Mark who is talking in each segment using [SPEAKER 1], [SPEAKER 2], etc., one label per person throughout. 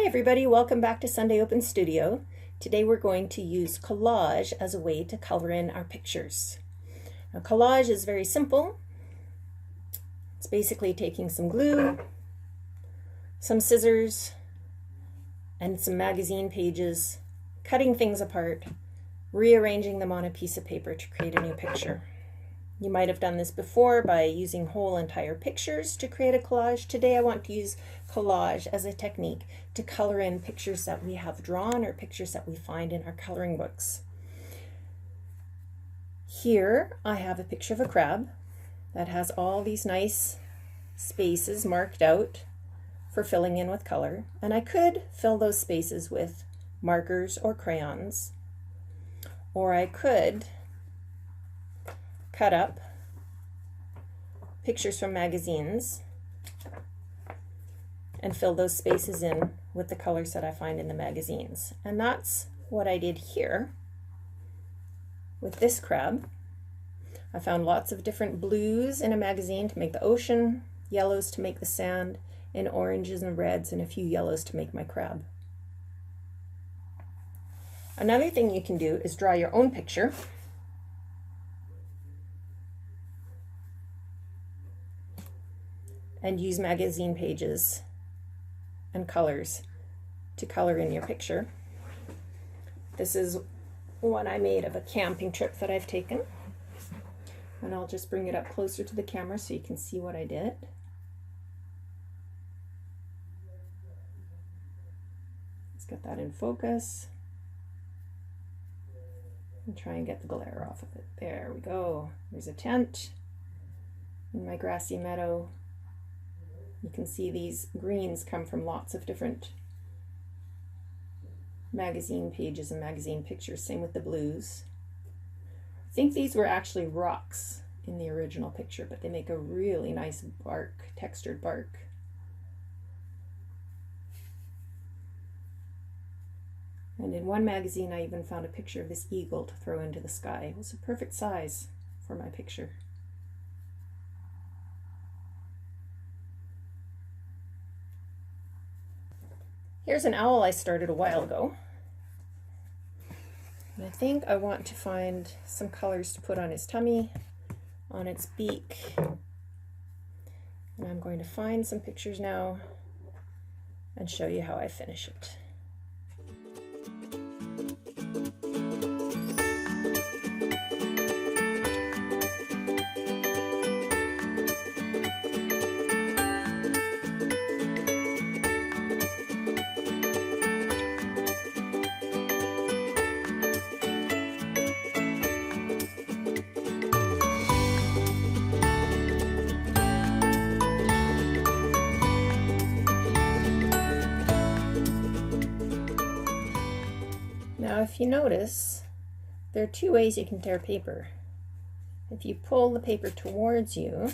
[SPEAKER 1] everybody, welcome back to Sunday Open Studio. Today we're going to use collage as a way to color in our pictures. Now, collage is very simple. It's basically taking some glue, some scissors, and some magazine pages, cutting things apart, rearranging them on a piece of paper to create a new picture. You might have done this before by using whole entire pictures to create a collage. Today I want to use collage as a technique to color in pictures that we have drawn or pictures that we find in our coloring books. Here I have a picture of a crab that has all these nice spaces marked out for filling in with color, and I could fill those spaces with markers or crayons, or I could cut up pictures from magazines and fill those spaces in with the colors that I find in the magazines. And that's what I did here with this crab. I found lots of different blues in a magazine to make the ocean, yellows to make the sand, and oranges and reds, and a few yellows to make my crab. Another thing you can do is draw your own picture. And use magazine pages and colors to color in your picture. This is one I made of a camping trip that I've taken. And I'll just bring it up closer to the camera so you can see what I did. Let's get that in focus. And try and get the glare off of it. There we go. There's a tent in my grassy meadow. You can see these greens come from lots of different magazine pages and magazine pictures. Same with the blues. I think these were actually rocks in the original picture, but they make a really nice bark, textured bark. And in one magazine I even found a picture of this eagle to throw into the sky. It was a perfect size for my picture. Here's an owl I started a while ago. And I think I want to find some colors to put on its tummy, on its beak. And I'm going to find some pictures now and show you how I finish it. Now, if you notice, there are two ways you can tear paper. If you pull the paper towards you,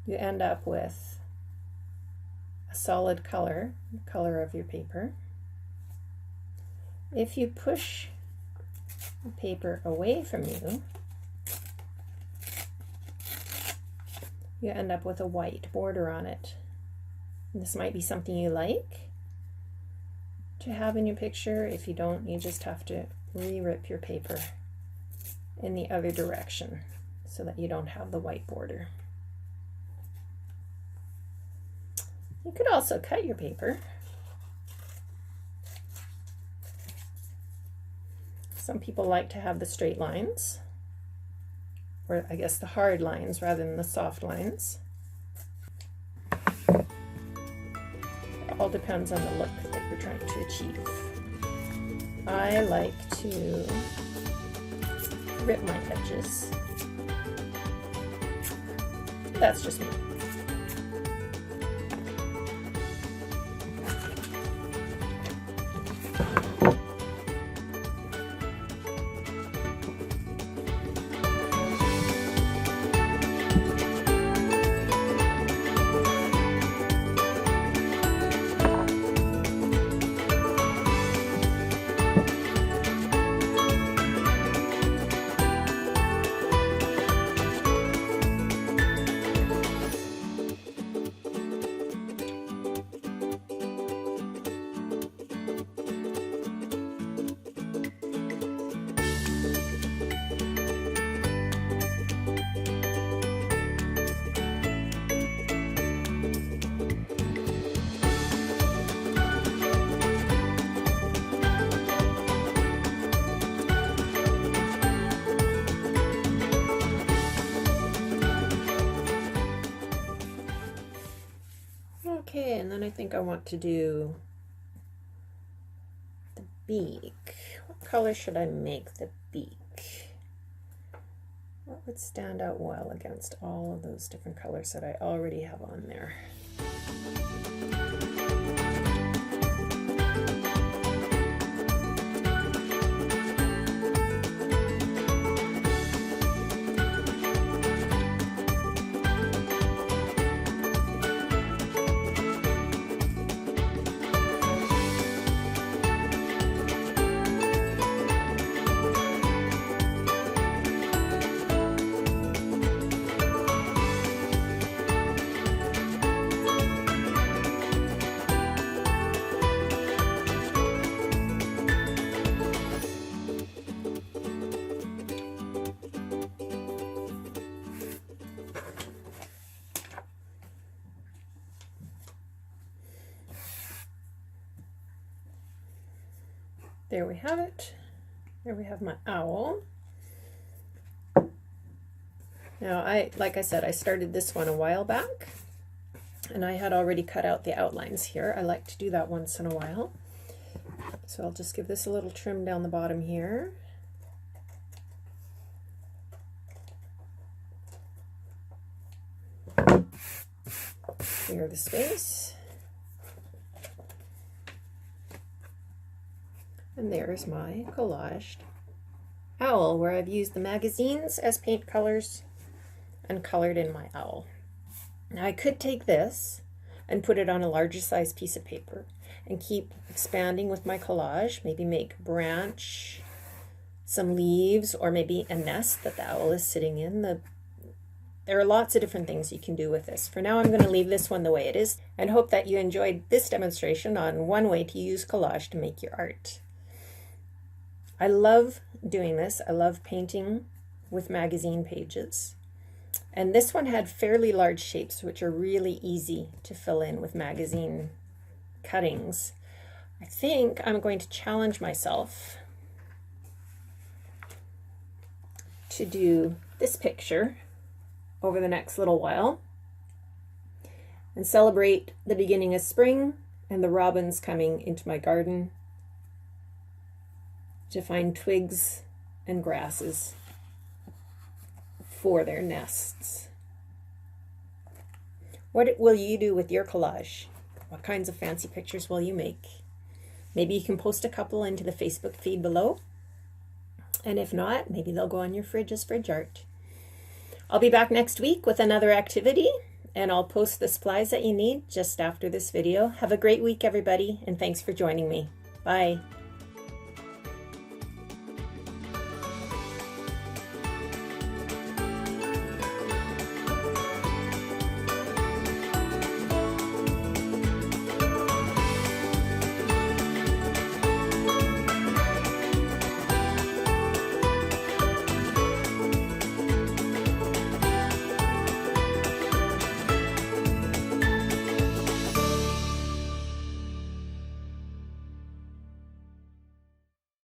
[SPEAKER 1] you end up with a solid color, the color of your paper. If you push the paper away from you, you end up with a white border on it. And this might be something you like to have in your picture. If you don't, you just have to re-rip your paper in the other direction so that you don't have the white border. You could also cut your paper. Some people like to have the straight lines, or I guess the hard lines rather than the soft lines. All depends on the look that you're trying to achieve. I like to rip my edges. That's just me. Okay, and then I think I want to do the beak. What color should I make the beak? What would stand out well against all of those different colors that I already have on there? There we have it. There we have my owl. Now, like I said, I started this one a while back, and I had already cut out the outlines here. I like to do that once in a while. So I'll just give this a little trim down the bottom here. Clear the space. And there's my collaged owl, where I've used the magazines as paint colors and colored in my owl. Now I could take this and put it on a larger size piece of paper and keep expanding with my collage, maybe make a branch, some leaves, or maybe a nest that the owl is sitting in. There are lots of different things you can do with this. For now, I'm going to leave this one the way it is and hope that you enjoyed this demonstration on one way to use collage to make your art. I love doing this. I love painting with magazine pages. And this one had fairly large shapes, which are really easy to fill in with magazine cuttings. I think I'm going to challenge myself to do this picture over the next little while and celebrate the beginning of spring and the robins coming into my garden to find twigs and grasses for their nests. What will you do with your collage? What kinds of fancy pictures will you make? Maybe you can post a couple into the Facebook feed below. And if not, maybe they'll go on your fridge as fridge art. I'll be back next week with another activity, and I'll post the supplies that you need just after this video. Have a great week, everybody, and thanks for joining me. Bye.